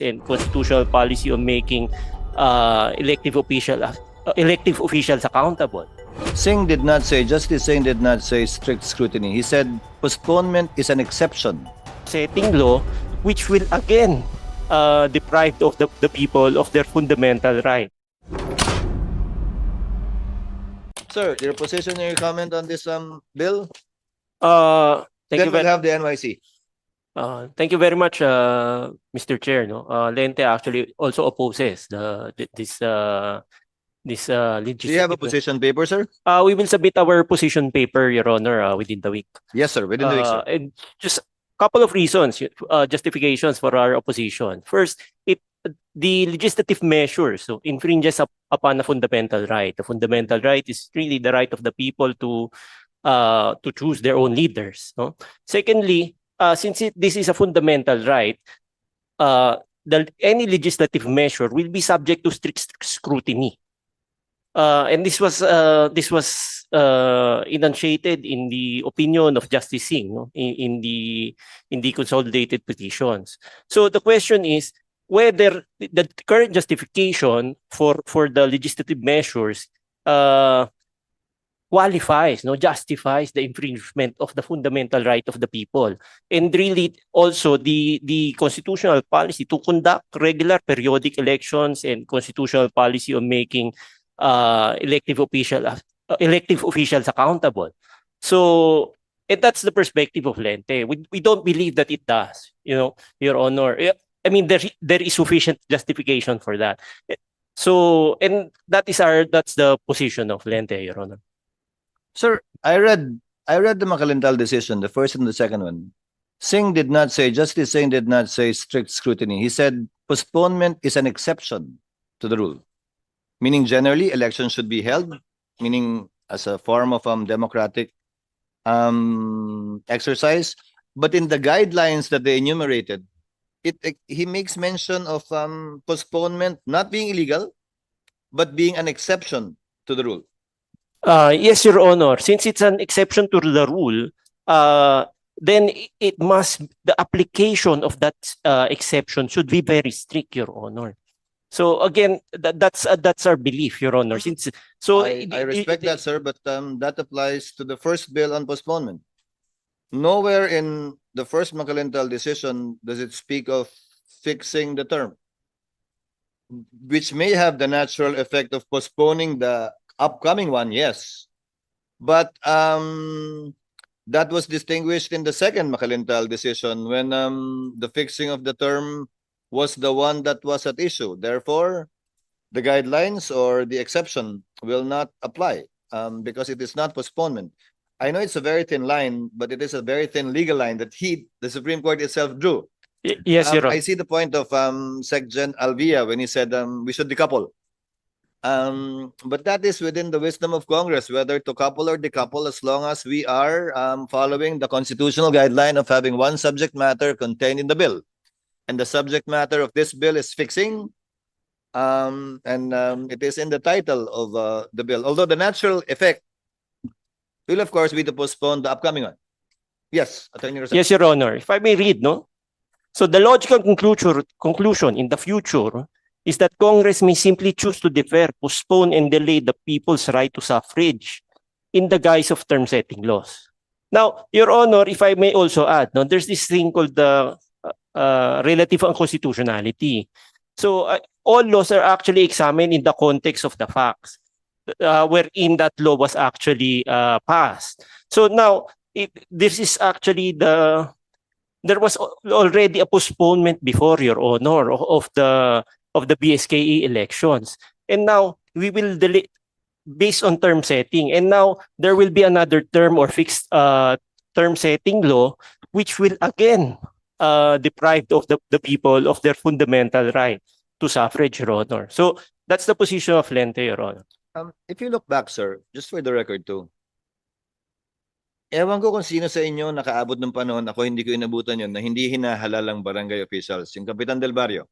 and constitutional policy on making elective officials accountable. Singh did not say, Justice Singh did not say strict scrutiny. He said postponement is an exception. Setting law which will again deprive the people of their fundamental right. Sir, your position and your comment on this bill? Thank Then you we'll very have the NYC. Thank you very much, Mr. Chair. No, Lente actually also opposes this Do you have a legislative. position paper, sir? We will submit our position paper, Your Honor, within the week. Yes, sir. Within the week, sir. And just a couple of reasons, justifications for our opposition. First, the legislative measure so infringes upon a fundamental right. The fundamental right is really the right of the people to choose their own leaders. No? Secondly, since this is a fundamental right, any legislative measure will be subject to strict scrutiny. And this was enunciated in the opinion of Justice Singh, no? in the consolidated petitions. So the question is whether the current justification for the legislative measures qualifies, justifies the infringement of the fundamental right of the people, and really also the constitutional policy to conduct regular periodic elections and constitutional policy on making elective officials accountable. So, and that's the perspective of Lente. We don't believe that it does, Your Honor. I mean, there is sufficient justification for that. So, and that's the position of Lente, Your Honor. Sir, I read the Makalintal decision, the first and the second one. Justice Singh did not say strict scrutiny. He said postponement is an exception to the rule. Meaning generally elections should be held, meaning as a form of democratic exercise. But in the guidelines that they enumerated, he makes mention of postponement not being illegal, but being an exception to the rule. Yes, Your Honor. Since it's an exception to the rule, then the application of that exception should be very strict, Your Honor. So again, that's our belief, Your Honor. I respect that, sir, but that applies to the first bill on postponement. Nowhere in the first Makalintal decision does it speak of fixing the term, which may have the natural effect of postponing the upcoming one, yes. But that was distinguished in the second Makalintal decision when the fixing of the term was the one that was at issue. Therefore, the guidelines or the exception will not apply because it is not postponement. I know it's a very thin line, but it is a very thin legal line that the Supreme Court itself drew. Yes, Your Honor. I see the point of Secgen Alvia when he said we should decouple. But that is within the wisdom of Congress, whether to couple or decouple, as long as we are following the constitutional guideline of having one subject matter contained in the bill. And the subject matter of this bill is fixing, and it is in the title of the bill. Although the natural effect will, of course, be to postpone the upcoming one. Yes, Attorney Rosales. Yes, Your Honor. If I may read, no? So the logical conclusion in the future is that Congress may simply choose to defer, postpone, and delay the people's right to suffrage in the guise of term-setting laws. Now, Your Honor, if I may also add, no, there's this thing called the relative unconstitutionality. So all laws are actually examined in the context of the facts wherein that law was actually passed. So now, this is actually there was already a postponement before, Your Honor, of the BSKE elections. And now we will delay based on term setting. And now there will be another term or fixed term setting law, which will again deprive the people of their fundamental right to suffrage, Your Honor. So that's the position of Lente, Your Honor. If you look back, sir, just for the record too, ewan ko kung sino sa inyo nakaabot ng panahon, ako hindi ko inabutan yun, na hindi hinahalal ang barangay officials. Yung Kapitan Del Barrio,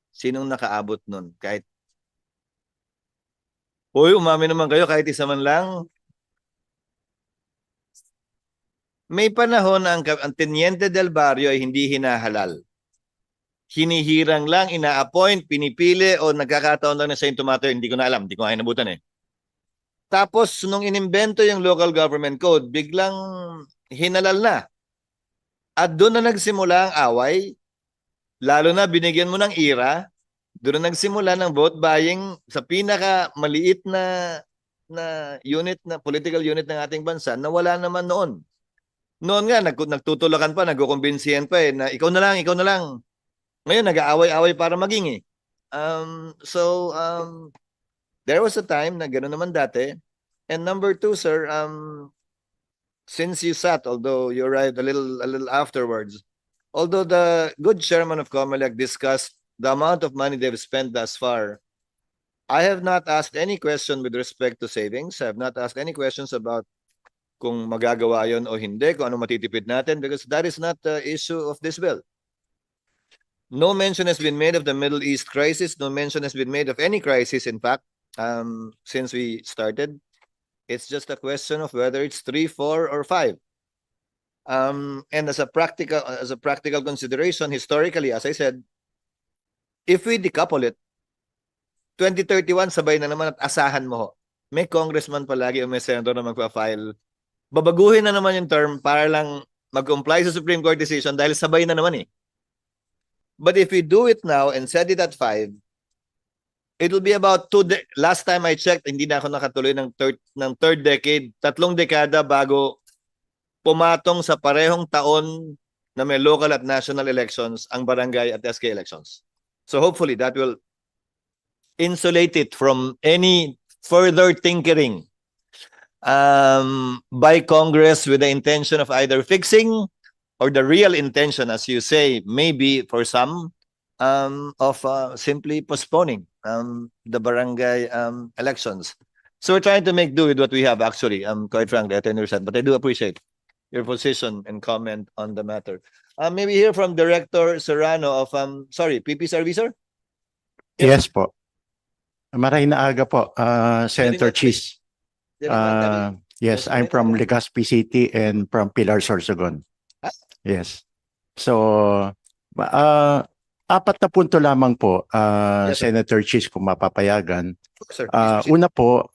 sinong nakaabot nun? Kahit, uy, umami naman kayo kahit isa man lang. May panahon ang Teniente Del Barrio ay hindi hinahalal. hinihirang lang, ina-appoint, pinipili, o nagkakataon lang na siya yung tumato, hindi ko na alam, hindi ko nga inabutan eh. Tapos, nung inimbento yung local government code, biglang hinalal na. At doon na nagsimula ang away, lalo na binigyan mo ng IRA, doon na nagsimula ng vote buying sa pinaka maliit na unit, na political unit ng ating bansa na wala naman noon. Noon nga, nagtutulakan pa, nagkukumbinsihan pa eh, na ikaw na lang, ikaw na lang. Ngayon, nag-aaway-aaway para maging eh. There was a time na gano'n naman dati. And number two, sir, since you sat, although you arrived a little afterwards, although the good chairman of COMELEC discussed the amount of money they've spent thus far, I have not asked any question with respect to savings. I have not asked any questions about kung magagawa yon o hindi, kung ano matitipid natin, because that is not the issue of this bill. No mention has been made of the Middle East crisis. No mention has been made of any crisis, in fact, since we started. It's just a question of whether it's 3, 4, or 5. And as a practical consideration, historically, as I said, if we decouple it, 2031 sabay na naman at asahan mo, may congressman palagi o may senator na magpa-file. Babaguhin na naman yung term para lang mag-comply sa Supreme Court decision dahil sabay na naman eh. But if we do it now and set it at 5, it will be about last time I checked, hindi na ako nakatuloy ng third decade, 3 dekada bago pumatong sa parehong taon na may local at national elections ang barangay at SK elections. So hopefully that will insulate it from any further tinkering by Congress with the intention of either fixing or the real intention, as you say, maybe for some, of simply postponing the barangay elections. So we're trying to make do with what we have, actually, quite frankly, at 10%, but I do appreciate your position and comment on the matter. Maybe hear from Director Serrano of, PPSRB, sir? Yes po. Maray na aga po, Senator Cheese. Yes, I'm from Legazpi City and from Pilar, Sorsogon. Yes. So, 4 na punto lamang po, Yes, Senator Cheese, kung mapapayagan. Sir, Una po,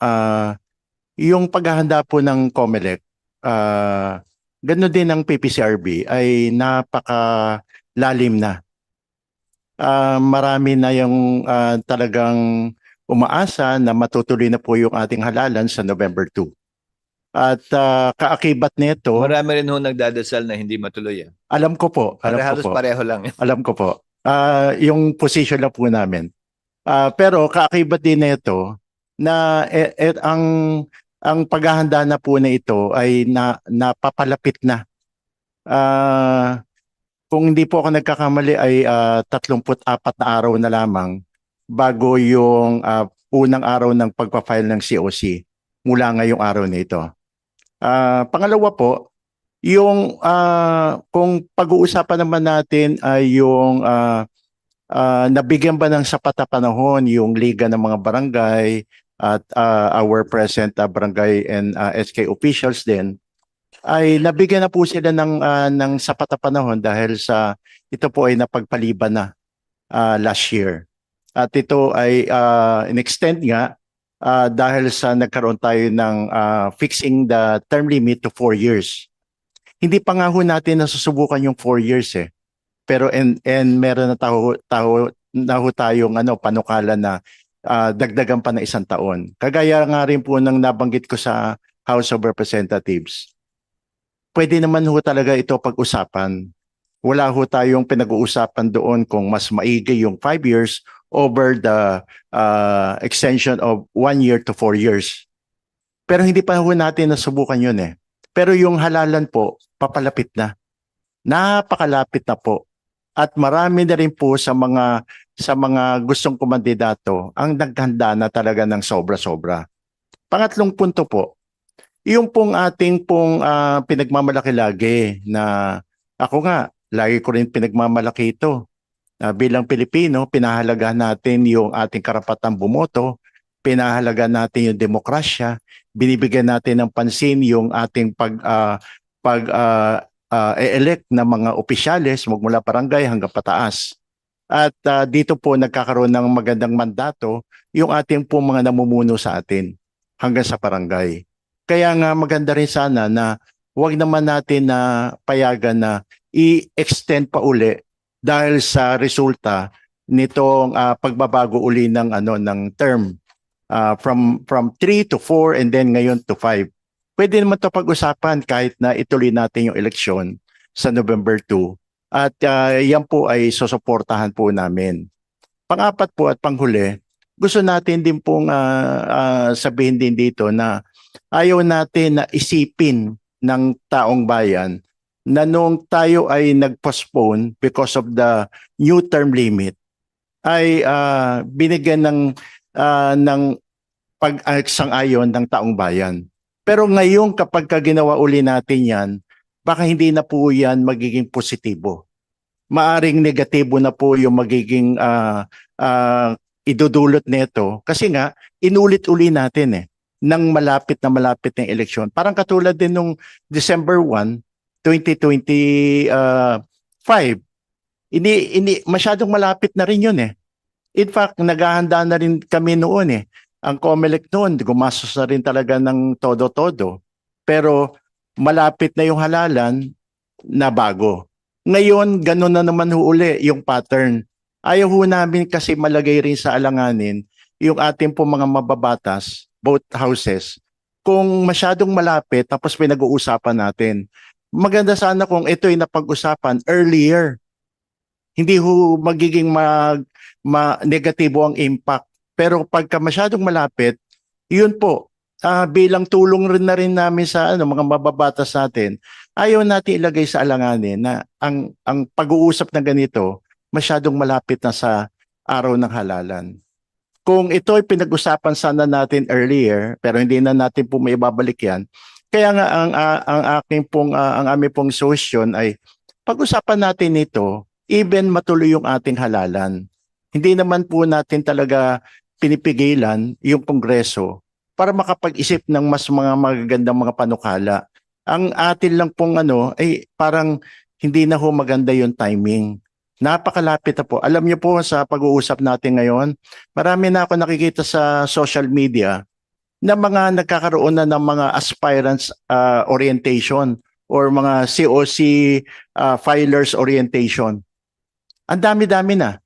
yung paghahanda po ng COMELEC, gano'n din ang PPCRB ay napakalalim na. Marami na yung talagang umaasa na matutuloy na po yung ating halalan sa November 2. At kaakibat nito, marami rin ho nagdadasal na hindi matuloy. alam ko po, Halos pareho lang. alam ko po. Yung position lang po namin. Pero kaakibat din nito na ang paghahanda na po na ito ay napapalapit na. Kung hindi po ako nagkakamali ay 34 na araw na lamang bago yung unang araw ng pagpa-file ng COC mula ngayong araw na ito. Pangalawa po, yung kung pag-uusapan naman natin ay yung nabigyan ba ng sapat na panahon yung Liga ng mga Barangay at our present barangay and SK officials din, ay nabigyan na po sila ng sapat na panahon dahil sa ito po ay napagpaliban na last year. At ito ay in-extend nga dahil sa nagkaroon tayo ng fixing the term limit to 4 years. Hindi pa nga ho natin nasusubukan yung 4 years eh. Pero and meron na tayong panukala na dagdagan pa ng 1 taon. Kagaya nga rin po ng nabanggit ko sa House of Representatives. Pwede naman ho talaga ito pag-usapan. Wala ho tayong pinag-uusapan doon kung mas maigi yung 5 years over the extension of 1 year to 4 years. Pero hindi pa ho natin nasubukan yun eh. Pero yung halalan po, papalapit na. Napakalapit na po. At marami na rin po sa mga gustong kumandidato ang naghanda na talaga ng sobra-sobra. Pangatlong punto po, yung pong ating pinagmamalaki lagi na ako nga, lagi ko rin pinagmamalaki ito. Bilang Pilipino, pinahalagahan natin yung ating karapatang bumoto, pinahalagahan natin yung demokrasya, binibigyan natin ng pansin yung ating elect na mga opisyales magmula barangay hanggang pataas. At dito po nagkakaroon ng magandang mandato yung ating po mga namumuno sa atin hanggang sa barangay. Kaya nga maganda rin sana na wag naman natin na payagan na i-extend pa uli dahil sa resulta nitong pagbabago uli ng term from 3 to 4 and then ngayon to 5. Pwede naman 'to pag-usapan kahit na ituloy natin yung eleksyon sa November 2 at yan po ay susuportahan po namin. Pang-apat po at panghuli, gusto natin din pong sabihin din dito na ayaw natin na isipin ng taong bayan na nung tayo ay nag-postpone because of the new term limit ay binigyan ng pag-sang-ayon ng taong bayan. Pero ngayon kapag ginawa uli natin yan, baka hindi na po yan magiging positibo. Maaring negatibo na po yung magiging idudulot nito kasi nga inulit-uli natin ng malapit na eleksyon. Parang katulad din nung December 1, 2025. Ini masyadong malapit na rin yun In fact, naghahanda na rin kami noon Ang COMELEC noon, gumastos na rin talaga ng todo-todo. Pero malapit na yung halalan na bago. Ngayon, ganun na naman uli yung pattern. Ayaw namin kasi malagay rin sa alanganin yung ating po mga mababatas, both houses, kung masyadong malapit tapos pinag-uusapan natin. Maganda sana kung ito ay napag-usapan earlier. Hindi magiging negatibo ang impact. Pero pagka masyadong malapit, yun po, bilang tulong rin na rin namin sa mga mababatas natin, ayaw natin ilagay sa alanganin na ang pag-uusap na ganito masyadong malapit na sa araw ng halalan. Kung ito ay pinag-usapan sana natin earlier, pero hindi na natin po may ibabalik yan, kaya nga ang aming pong suggestion ay pag-usapan natin ito, even matuloy yung ating halalan. Hindi naman po natin talaga pinipigilan yung Kongreso para makapag-isip ng mas mga magagandang mga panukala. Ang atin lang pong ay parang hindi na maganda yung timing. Napakalapit na po. Alam niyo po sa pag-uusap natin ngayon, marami na ako nakikita sa social media na mga nagkakaroon na ng mga aspirants orientation or mga COC filers orientation. Ang dami-dami na.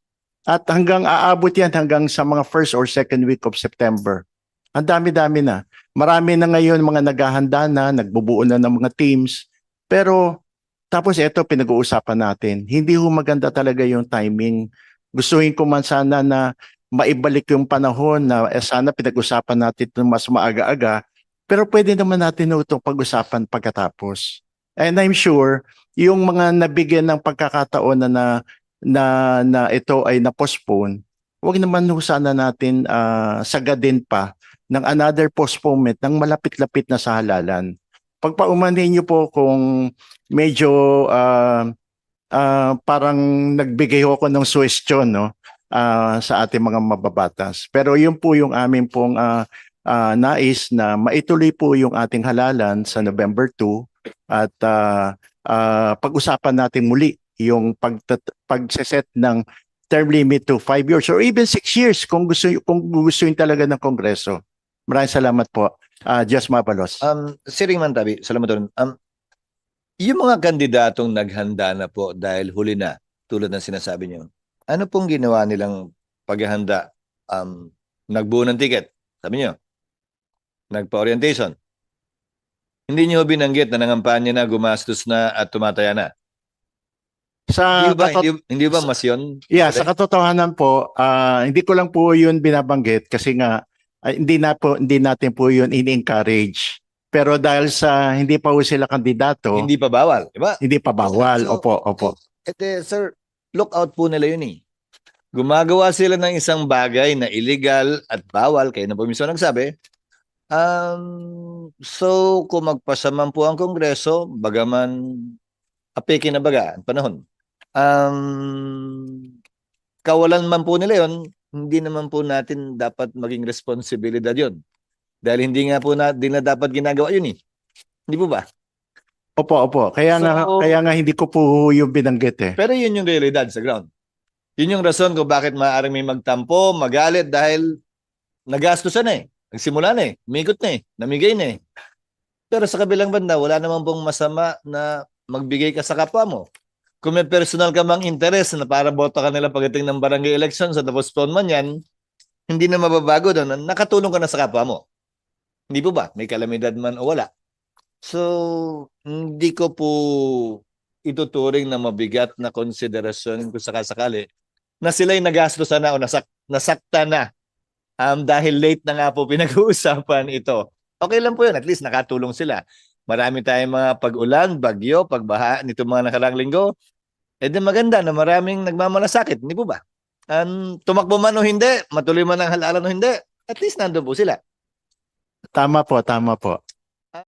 At hanggang aabot yan hanggang sa mga first or second week of September. Ang dami-dami na. Marami na ngayon mga naghahanda na, nagbubuo na ng mga teams. Pero tapos ito pinag-uusapan natin. Hindi maganda talaga yung timing. Gustuhin ko man sana na maibalik yung panahon na sana pinag-usapan natin ito mas maaga-aga. Pero pwede naman natin itong pag-usapan pagkatapos. And I'm sure yung mga nabigyan ng pagkakataon na ito ay na-postpone, huwag naman sana natin sagadin pa ng another postponement ng malapit-lapit na sa halalan. Pagpaumanhin niyo po kung medyo parang nagbigay ako ng suggestion sa ating mga mababatas. Pero yun po yung amin pong nais na maituloy po yung ating halalan sa November 2 at pag-usapan natin muli yung pagseset ng term limit to 5 years or even 6 years kung gustuin talaga ng Kongreso. Maraming salamat po. Just Mabalos. Siring Mantabi, salamat doon. Yung mga kandidatong naghanda na po dahil huli na, tulad ng sinasabi niyo, ano pong ginawa nilang paghahanda? Nagbuo ng ticket, sabi niyo. Nagpa-orientation. Hindi niyo binanggit na nangampanya na, gumastos na at tumataya na. Hindi ba mas yun? Yeah, sa katotohanan po, hindi ko lang po yun binabanggit kasi nga hindi natin po yun in-encourage. Pero dahil sa hindi pa po sila kandidato, hindi pa bawal, di ba? Hindi pa bawal. So, opo. Sir, look out po nila yun Gumagawa sila ng isang bagay na illegal at bawal, kayo na po mismo nagsabi. So kung magpasaman po ang Kongreso, bagaman apeke na baga ang panahon. Kawalan man po nila yun, hindi naman po natin dapat maging responsibilidad yun. Dahil hindi nga po din na dapat ginagawa yun Hindi po ba? Opo. Kaya nga hindi ko po yung binanggit Pero yun yung realidad sa ground. Yun yung rason kung bakit maaaring may magtampo, magalit dahil nagastusan na eh. Nagsimula na eh. Umigot na eh. Namigay na eh. Pero sa kabilang banda, wala naman pong masama na magbigay ka sa kapwa mo. Kung may personal ka mang interest na para boto ka nila pagdating ng barangay elections at na-postpone man yan, hindi na mababago doon. Nakatulong ka na sa kapwa mo. Hindi po ba? May kalamidad man o wala. So, hindi ko po ituturing na mabigat na konsiderasyon kung sakasakali na sila'y nagastosan na o nasakta na dahil late na nga po pinag-uusapan ito. Okay lang po yun. At least nakatulong sila. Marami tayong mga pag-ulan, bagyo, pagbaha nito mga nakaraang linggo. Eh di maganda na maraming nagmamalasakit. Hindi po ba? Tumakbo man o hindi, matuloy man ang halalan o hindi, at least nandun po sila. Tama po, tama po.